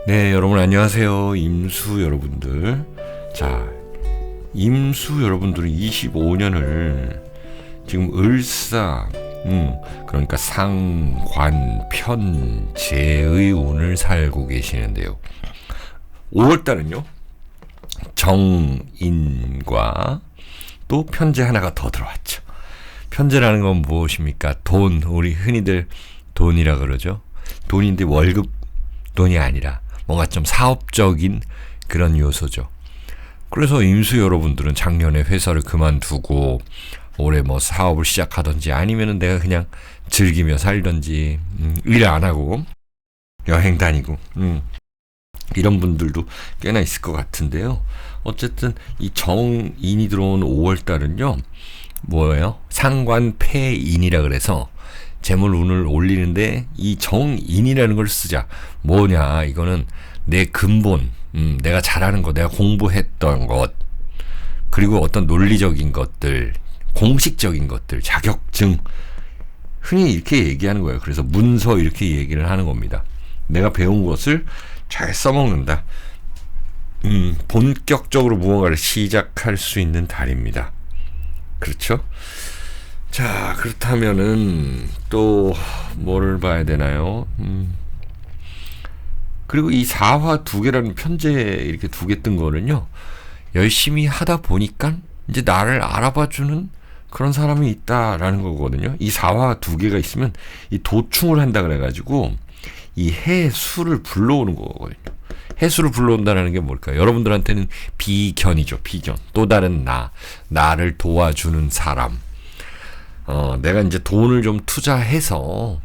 네, 여러분 안녕하세요. 임수 여러분들. 자, 임수 여러분들은 25년을 지금 을사, 그러니까 상관, 편, 재의 운을 살고 계시는데요. 5월달은요, 정인과 또 편재 하나가 더 들어왔죠. 편재라는 건 무엇입니까? 돈, 우리 흔히들 돈이라 그러죠. 돈인데 월급 돈이 아니라 뭔가 좀 사업적인 그런 요소죠. 그래서 임수 여러분들은 작년에 회사를 그만두고 올해 뭐 사업을 시작하든지 아니면은 내가 그냥 즐기며 살든지 일 안 하고 여행 다니고 이런 분들도 꽤나 있을 것 같은데요. 어쨌든 이 정인이 들어온 5월달은요. 뭐예요? 상관폐인이라 그래서 재물 운을 올리는데 이 정인이라는 걸 쓰자. 뭐냐? 이거는 내 근본, 내가 잘하는 것, 내가 공부했던 것, 그리고 어떤 논리적인 것들, 공식적인 것들, 자격증, 흔히 이렇게 얘기하는 거예요. 그래서 문서 이렇게 얘기를 하는 겁니다. 내가 배운 것을 잘 써먹는다. 본격적으로 무언가를 시작할 수 있는 달입니다. 그렇죠? 자, 그렇다면은 또 뭐를 봐야 되나요? 그리고 이 사화 두 개라는 편제 이렇게 두 개 뜬 거는요, 열심히 하다 보니까 이제 나를 알아봐주는 그런 사람이 있다라는 거거든요. 이 사화 두 개가 있으면 이 도충을 한다 그래가지고 이 해수를 불러오는 거거든요. 해수를 불러온다는 게 뭘까요? 여러분들한테는 비견이죠. 비견. 또 다른 나를 도와주는 사람. 내가 이제 돈을 좀 투자해서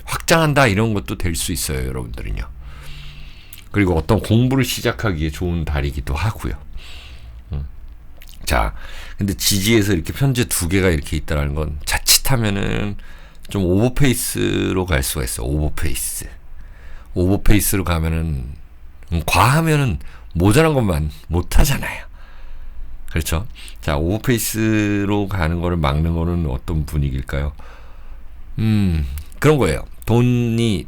확장한다 이런 것도 될 수 있어요, 여러분들은요. 그리고 어떤 공부를 시작하기에 좋은 달이기도 하고요. 자, 근데 지지에서 이렇게 편제 두 개가 이렇게 있다는 건 자칫하면은 좀 오버페이스로 갈 수가 있어. 오버페이스로 가면은 과하면은 모자란 것만 못 하잖아요. 그렇죠? 자, 오버페이스로 가는 거를 막는 거는 어떤 분위기일까요? 그런 거예요. 돈이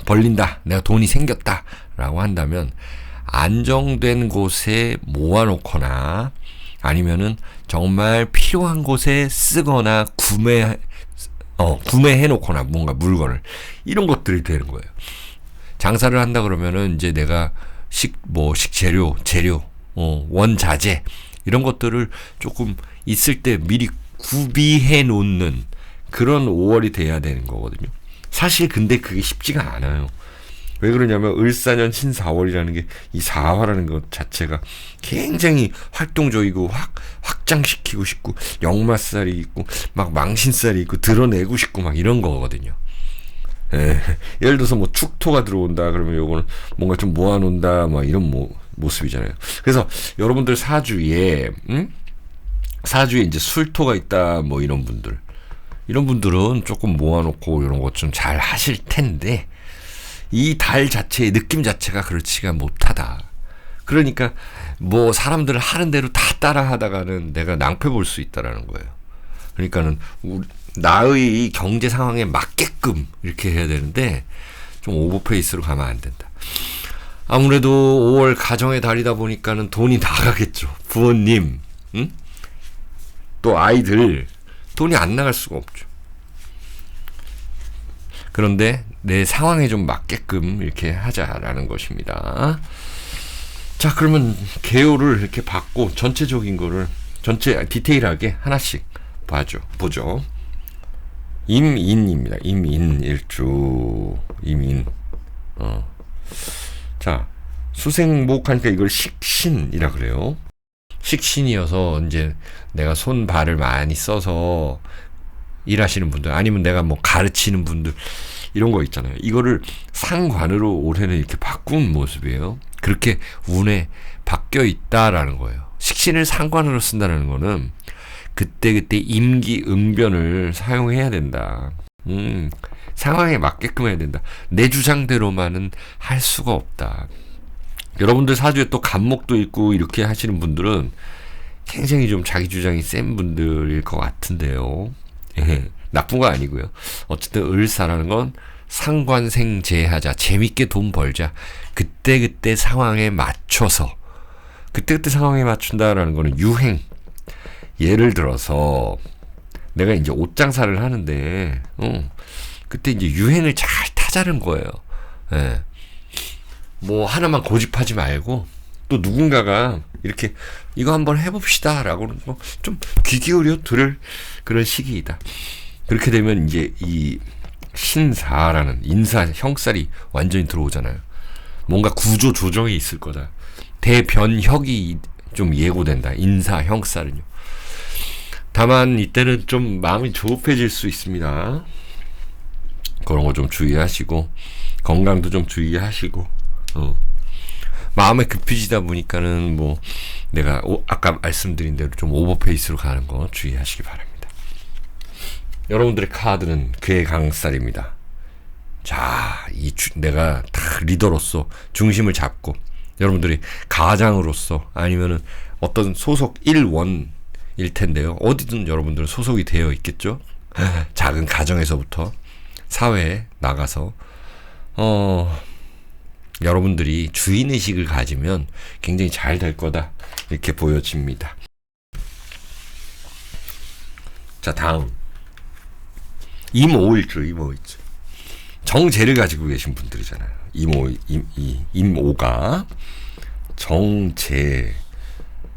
벌린다. 내가 돈이 생겼다. 라고 한다면 안정된 곳에 모아놓거나 아니면은 정말 필요한 곳에 쓰거나 구매해놓거나 뭔가 물건을 이런 것들이 되는 거예요. 장사를 한다 그러면은 이제 내가 식재료, 재료, 원자재 이런 것들을 조금 있을 때 미리 구비해 놓는 그런 5월이 돼야 되는 거거든요. 사실 근데 그게 쉽지가 않아요. 왜 그러냐면 을사년 신사월이라는 게 이 사화라는 것 자체가 굉장히 활동적이고 확장시키고 싶고 역마살이 있고 막 망신살이 있고 드러내고 싶고 막 이런 거거든요. 예를 들어서 뭐 축토가 들어온다 그러면 요거는 뭔가 좀 모아놓는다 막 이런 모습이잖아요. 그래서 여러분들 사주에 이제 술토가 있다 뭐 이런 분들은 조금 모아놓고 이런 것 좀 잘 하실 텐데 이 달 자체의 느낌 자체가 그렇지가 못하다. 그러니까 뭐 사람들 하는 대로 다 따라 하다가는 내가 낭패 볼 수 있다라는 거예요. 그러니까는 나의 경제 상황에 맞게끔 이렇게 해야 되는데 좀 오버페이스로 가면 안 된다. 아무래도 5월 가정의 달이다 보니까는 돈이 나가겠죠. 부모님, 또 아이들 돈이 안 나갈 수가 없죠. 그런데 내 상황에 좀 맞게끔 이렇게 하자라는 것입니다. 자, 그러면 개요를 이렇게 받고 전체적인 거를 전체 디테일하게 하나씩 보죠. 임인입니다. 임인일주 임인. 자, 수생목 하니까 이걸 식신이라 그래요. 식신이어서 이제 내가 손발을 많이 써서 일하시는 분들 아니면 내가 뭐 가르치는 분들 이런 거 있잖아요. 이거를 상관으로 올해는 이렇게 바꾼 모습이에요. 그렇게 운에 바뀌어 있다라는 거예요. 식신을 상관으로 쓴다는 거는 그때그때 임기응변을 사용해야 된다. 상황에 맞게끔 해야 된다. 내 주장대로만은 할 수가 없다. 여러분들 사주에 또 간목도 있고 이렇게 하시는 분들은 굉장히 좀 자기 주장이 센 분들일 것 같은데요. 나쁜 거 아니고요. 어쨌든 을사라는 건 상관생재하자. 재밌게 돈 벌자. 그때그때 상황에 맞춰서. 그때그때 상황에 맞춘다라는 거는 유행. 예를 들어서 내가 이제 옷 장사를 하는데 그때 이제 유행을 잘 타자는 거예요. 예. 뭐 하나만 고집하지 말고 또 누군가가 이렇게 이거 한번 해봅시다 라고 좀 귀 기울여 들을 그런 시기이다. 그렇게 되면 이제 이 신사라는 인사 형살이 완전히 들어오잖아요. 뭔가 구조 조정이 있을 거다. 대변혁이 좀 예고된다. 인사 형살은요. 다만 이때는 좀 마음이 조급해질 수 있습니다. 그런 거 좀 주의하시고 건강도 좀 주의하시고 마음에 급해지다 보니까는 뭐 내가 아까 말씀드린 대로 좀 오버페이스로 가는 거 주의하시기 바랍니다. 여러분들의 카드는 괴강살입니다. 자, 내가 딱 리더로서 중심을 잡고 여러분들이 가장으로서 아니면은 어떤 소속 1원일 텐데요. 어디든 여러분들은 소속이 되어 있겠죠. 작은 가정에서부터 사회에 나가서 여러분들이 주인의식을 가지면 굉장히 잘 될 거다 이렇게 보여집니다. 자, 다음 임오일주. 정제를 가지고 계신 분들이잖아요. 임오가 정제.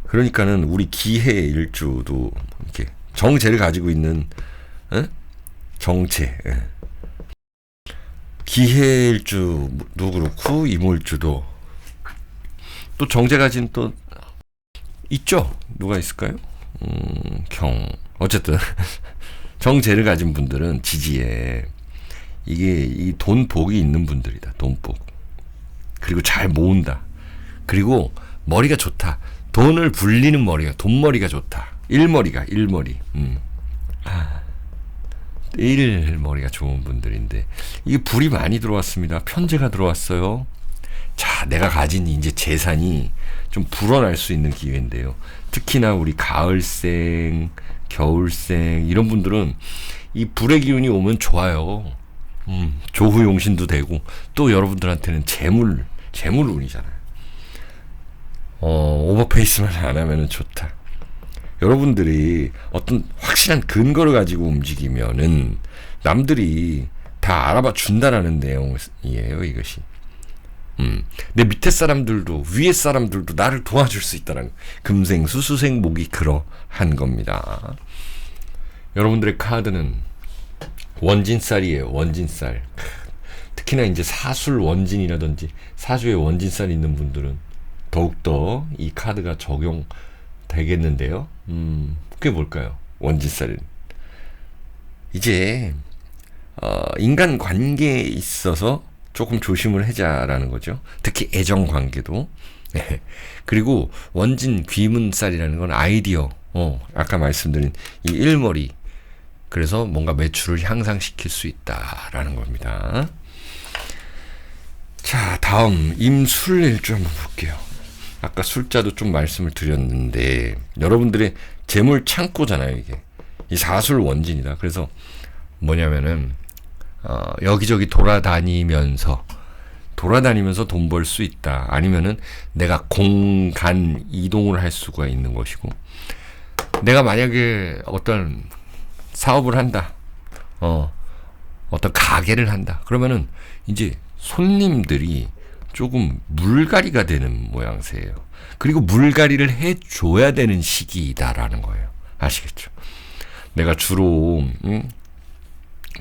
그러니까는 우리 기해일주도 이렇게 정제를 가지고 있는 정제. 기해일주도 그렇고 임오일주도 또 정제 가진 또 있죠. 누가 있을까요? 어쨌든 정제를 가진 분들은 지지에 이게 이 돈복이 있는 분들이다. 돈복. 그리고 잘 모은다. 그리고 머리가 좋다. 돈을 불리는 머리가, 돈머리가 좋다. 일머리가. 일머리가 좋은 분들인데 이게 불이 많이 들어왔습니다. 편제가 들어왔어요. 자, 내가 가진 이제 재산이 좀 불어날 수 있는 기회인데요. 특히나 우리 가을생, 겨울생 이런 분들은 이 불의 기운이 오면 좋아요. 조후용신도 되고 또 여러분들한테는 재물운이잖아요. 오버페이스만 안 하면은 좋다. 여러분들이 어떤 확실한 근거를 가지고 움직이면은 남들이 다 알아봐 준다라는 내용이에요, 이것이. 내 밑에 사람들도 위에 사람들도 나를 도와줄 수 있다는 금생수 수생목이 그러한 겁니다. 여러분들의 카드는 원진쌀이에요. 원진쌀. 특히나 이제 사술 원진이라든지 사주에 원진쌀이 있는 분들은 더욱더 이 카드가 적용되겠는데요. 그게 뭘까요? 원진쌀은 이제 인간 관계에 있어서 조금 조심을 하자라는 거죠. 특히 애정 관계도. 그리고 원진 귀문살이라는 건 아이디어. 아까 말씀드린 이 일머리. 그래서 뭔가 매출을 향상시킬 수 있다라는 겁니다. 자, 다음 임술일주 한번 볼게요. 아까 술자도 좀 말씀을 드렸는데 여러분들의 재물 창고잖아요, 이게. 이 사술 원진이다. 그래서 뭐냐면은 여기저기 돌아다니면서 돈 벌 수 있다. 아니면은 내가 공간 이동을 할 수가 있는 것이고, 내가 만약에 어떤 사업을 한다. 어떤 가게를 한다. 그러면은 이제 손님들이 조금 물갈이가 되는 모양새예요. 그리고 물갈이를 해줘야 되는 시기이다라는 거예요. 아시겠죠? 내가 주로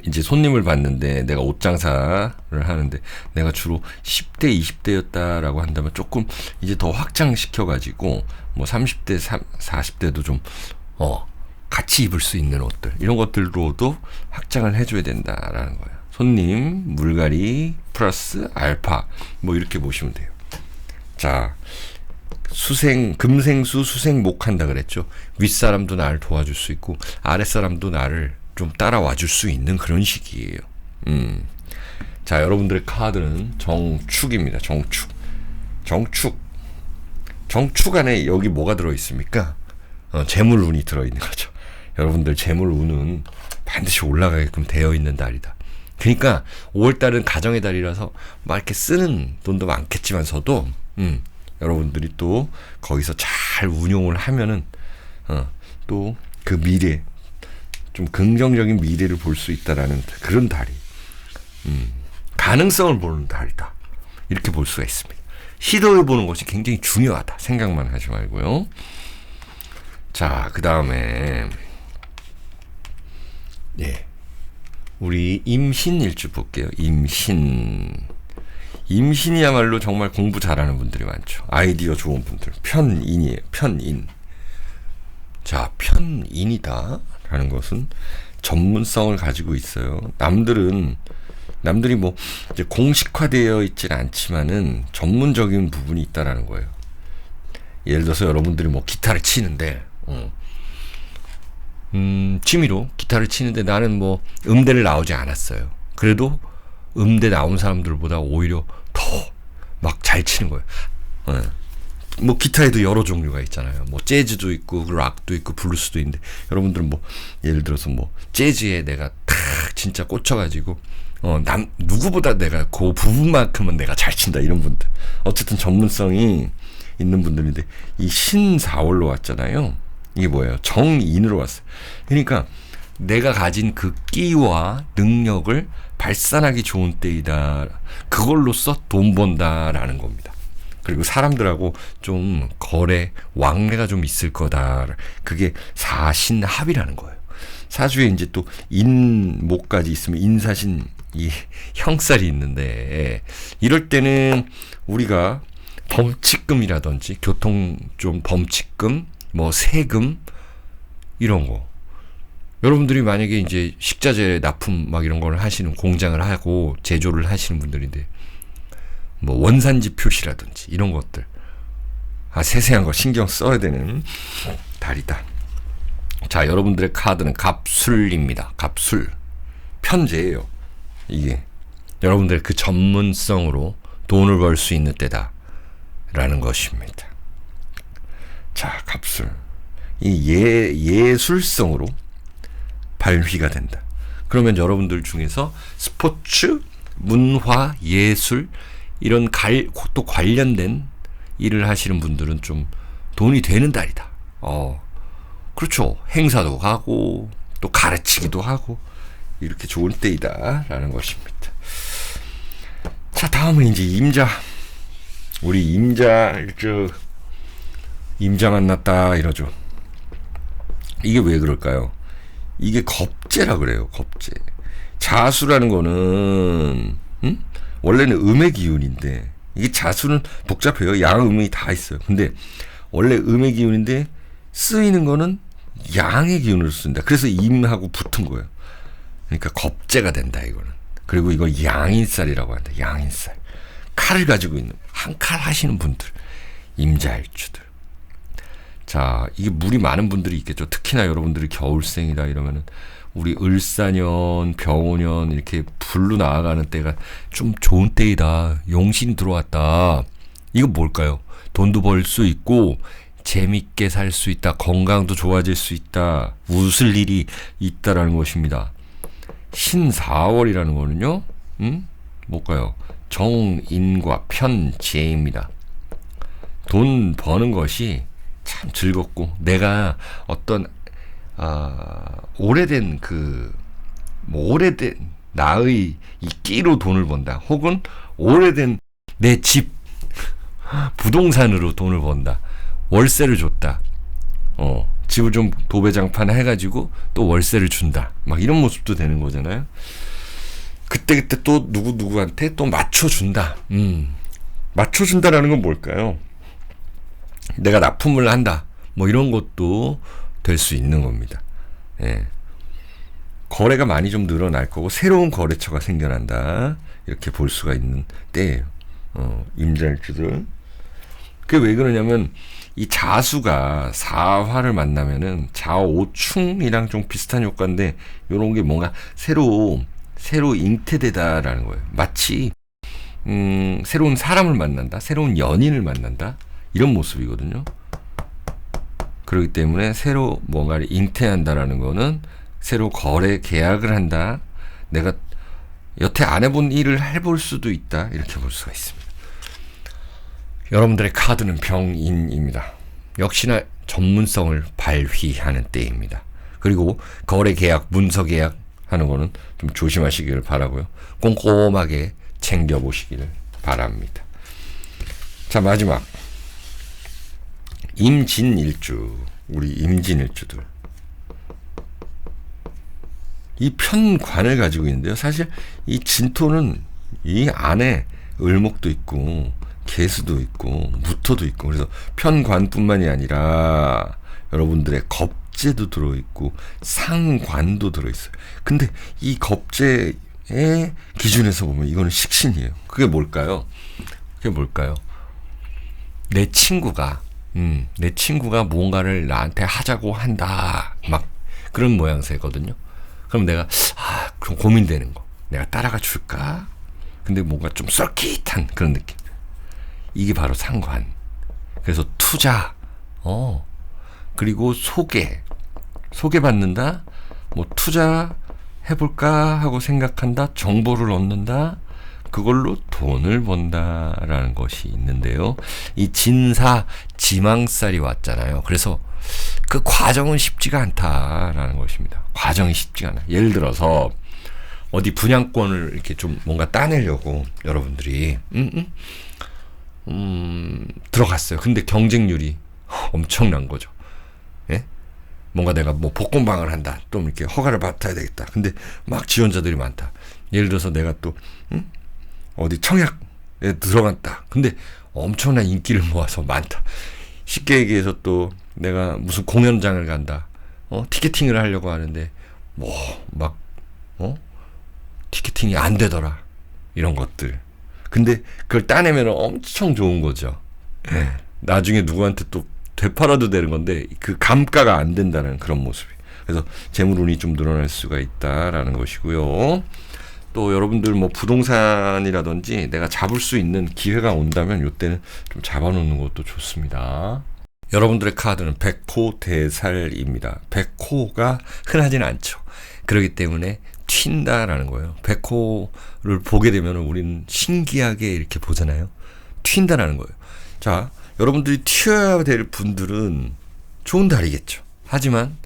이제 손님을 봤는데 내가 옷 장사를 하는데 내가 주로 10대, 20대였다라고 한다면 조금 이제 더 확장시켜가지고 뭐 30대, 40대도 좀 같이 입을 수 있는 옷들 이런 것들로도 확장을 해줘야 된다라는 거예요. 손님, 물갈이, 플러스 알파 뭐 이렇게 보시면 돼요. 자, 금생수 수생목 한다 그랬죠. 윗사람도 나를 도와줄 수 있고 아랫사람도 나를 좀 따라와 줄 수 있는 그런 시기예요. 자, 여러분들의 카드는 정축입니다. 정축 안에 여기 뭐가 들어있습니까? 재물운이 들어있는 거죠. 여러분들 재물운은 반드시 올라가게끔 되어 있는 달이다. 그러니까 5월달은 가정의 달이라서 막 이렇게 쓰는 돈도 많겠지만서도 여러분들이 또 거기서 잘 운용을 하면은 또 그 미래, 좀 긍정적인 미래를 볼 수 있다라는 그런 달이 가능성을 보는 달이다, 이렇게 볼 수가 있습니다. 시도해보는 것이 굉장히 중요하다 생각만 하지 말고요. 자, 그 다음에 우리 임신일주 볼게요. 임신이야말로 정말 공부 잘하는 분들이 많죠. 아이디어 좋은 분들. 편인이에요. 편인. 자, 편인이다 라는 것은 전문성을 가지고 있어요. 남들이 뭐 이제 공식화되어 있지는 않지만은 전문적인 부분이 있다라는 거예요. 예를 들어서 여러분들이 뭐 기타를 치는데 취미로 기타를 치는데 나는 뭐 음대를 나오지 않았어요. 그래도 음대 나온 사람들보다 오히려 더 막 잘 치는 거예요. 뭐 기타에도 여러 종류가 있잖아요. 뭐 재즈도 있고 락도 있고 블루스도 있는데, 여러분들은 뭐 예를 들어서 뭐 재즈에 내가 탁 진짜 꽂혀가지고 누구보다 내가 그 부분만큼은 내가 잘 친다, 이런 분들. 어쨌든 전문성이 있는 분들인데, 이 신4월로 왔잖아요. 이게 뭐예요? 정인으로 왔어요. 그러니까 내가 가진 그 끼와 능력을 발산하기 좋은 때이다. 그걸로써 돈 번다라는 겁니다. 그리고 사람들하고 좀 거래, 왕래가 좀 있을 거다. 그게 사신합이라는 거예요. 사주에 이제 또 인목까지 있으면 인사신, 이 형살이 있는데, 이럴 때는 우리가 범칙금이라든지 교통 좀 범칙금, 뭐 세금 이런 거, 여러분들이 만약에 이제 식자재 납품 막 이런 걸 하시는, 공장을 하고 제조를 하시는 분들인데, 뭐 원산지 표시라든지 이런 것들, 세세한 거 신경 써야 되는 달이다. 자, 여러분들의 카드는 갑술입니다. 갑술. 편제예요. 이게 여러분들의 그 전문성으로 돈을 벌 수 있는 때다라는 것입니다. 자, 갑술. 이 예술성으로 발휘가 된다. 그러면 여러분들 중에서 스포츠, 문화, 예술 이런 또 관련된 일을 하시는 분들은 좀 돈이 되는 달이다. 그렇죠. 행사도 가고 또 가르치기도 하고 이렇게 좋은 때이다라는 것입니다. 자, 다음은 이제 임자. 우리 임자 만났다 이러죠. 이게 왜 그럴까요? 이게 겁재라 그래요. 겁재. 자수라는 거는 원래는 음의 기운인데, 이게 자수는 복잡해요. 양음이 다 있어요. 근데 원래 음의 기운인데 쓰이는 거는 양의 기운으로 쓴다. 그래서 임하고 붙은 거예요. 그러니까 겁재가 된다, 이거는. 그리고 이걸 양인살이라고 한다. 양인살. 칼을 가지고 있는, 한 칼 하시는 분들, 임자일주들. 자, 이게 물이 많은 분들이 있겠죠. 특히나 여러분들이 겨울생이다 이러면은 우리 을사년, 병오년 이렇게 불로 나아가는 때가 좀 좋은 때이다. 용신이 들어왔다. 이거 뭘까요? 돈도 벌 수 있고 재밌게 살 수 있다. 건강도 좋아질 수 있다. 웃을 일이 있다라는 것입니다. 신4월이라는 거는요. 뭘까요? 정인과 편재입니다. 돈 버는 것이 참 즐겁고, 내가 어떤 오래된 오래된 나의 이 끼로 돈을 번다. 혹은 오래된 내 집 부동산으로 돈을 번다. 월세를 줬다. 집을 좀 도배장판 해가지고 또 월세를 준다. 막 이런 모습도 되는 거잖아요. 그때 또 누구한테 또 맞춰준다. 맞춰준다라는 건 뭘까요? 내가 납품을 한다. 뭐 이런 것도 될 수 있는 겁니다. 예. 거래가 많이 좀 늘어날 거고 새로운 거래처가 생겨난다. 이렇게 볼 수가 있는 때예요. 임자일주들. 그게 왜 그러냐면 이 자수가 사화를 만나면은 자오충이랑 좀 비슷한 효과인데, 요런 게 뭔가 새로 잉태되다라는 거예요. 마치 새로운 사람을 만난다, 새로운 연인을 만난다, 이런 모습이거든요. 그렇기 때문에 새로 뭔가를 잉태한다라는 거는 새로 거래 계약을 한다. 내가 여태 안 해본 일을 해볼 수도 있다. 이렇게 볼 수가 있습니다. 여러분들의 카드는 병인입니다. 역시나 전문성을 발휘하는 때입니다. 그리고 거래 계약, 문서 계약 하는 거는 좀 조심하시기를 바라고요. 꼼꼼하게 챙겨보시기를 바랍니다. 자, 마지막 임진일주, 우리 임진일주들 이 편관을 가지고 있는데요. 사실 이 진토는 이 안에 을목도 있고 개수도 있고 무토도 있고, 그래서 편관뿐만이 아니라 여러분들의 겁재도 들어있고 상관도 들어있어요. 근데 이 겁재의 기준에서 보면 이거는 식신이에요. 그게 뭘까요? 내 친구가 뭔가를 나한테 하자고 한다, 막 그런 모양새거든요. 그럼 내가 그럼 고민되는 거, 내가 따라가 줄까? 근데 뭔가 좀 썰깃한 그런 느낌. 이게 바로 상관. 그래서 투자, 그리고 소개받는다, 뭐 투자 해볼까 하고 생각한다, 정보를 얻는다, 그걸로 돈을 번다라는 것이 있는데요. 이 진사 지망살이 왔잖아요. 그래서 그 과정은 쉽지가 않다라는 것입니다. 과정이 쉽지가 않아. 예를 들어서 어디 분양권을 이렇게 좀 뭔가 따내려고 여러분들이 들어갔어요. 근데 경쟁률이 엄청난 거죠. 예? 뭔가 내가 뭐 복권방을 한다, 좀 이렇게 허가를 받아야 되겠다. 근데 막 지원자들이 많다. 예를 들어서 내가 또 어디 청약에 들어갔다. 근데 엄청난 인기를 모아서 많다. 쉽게 얘기해서 또 내가 무슨 공연장을 간다. 티켓팅을 하려고 하는데 티켓팅이 안 되더라. 이런 것들. 근데 그걸 따내면 엄청 좋은 거죠. 네. 나중에 누구한테 또 되팔아도 되는 건데 그 감가가 안 된다는 그런 모습이. 그래서 재물운이 좀 늘어날 수가 있다라는 것이고요. 또 여러분들 뭐 부동산이라든지 내가 잡을 수 있는 기회가 온다면 이때는 좀 잡아놓는 것도 좋습니다. 여러분들의 카드는 백호대살입니다. 백호가 흔하지는 않죠. 그렇기 때문에 튄다라는 거예요. 백호를 보게 되면 우리는 신기하게 이렇게 보잖아요. 튄다라는 거예요. 자, 여러분들이 튀어야 될 분들은 좋은 달이겠죠. 하지만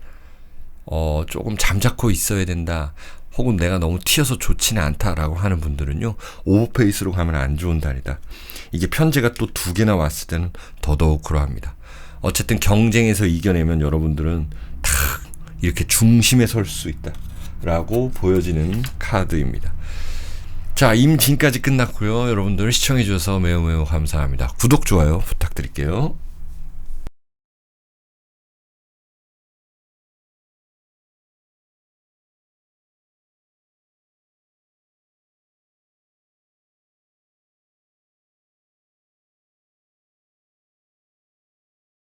조금 잠자코 있어야 된다, 혹은 내가 너무 튀어서 좋지는 않다라고 하는 분들은요, 오버페이스로 가면 안 좋은 달이다. 이게 편제가 또 2개나 왔을 때는 더더욱 그러합니다. 어쨌든 경쟁에서 이겨내면 여러분들은 탁 이렇게 중심에 설 수 있다 라고 보여지는 카드입니다. 자, 임진까지 끝났고요. 여러분들 시청해 주셔서 매우 감사합니다. 구독, 좋아요 부탁드릴게요.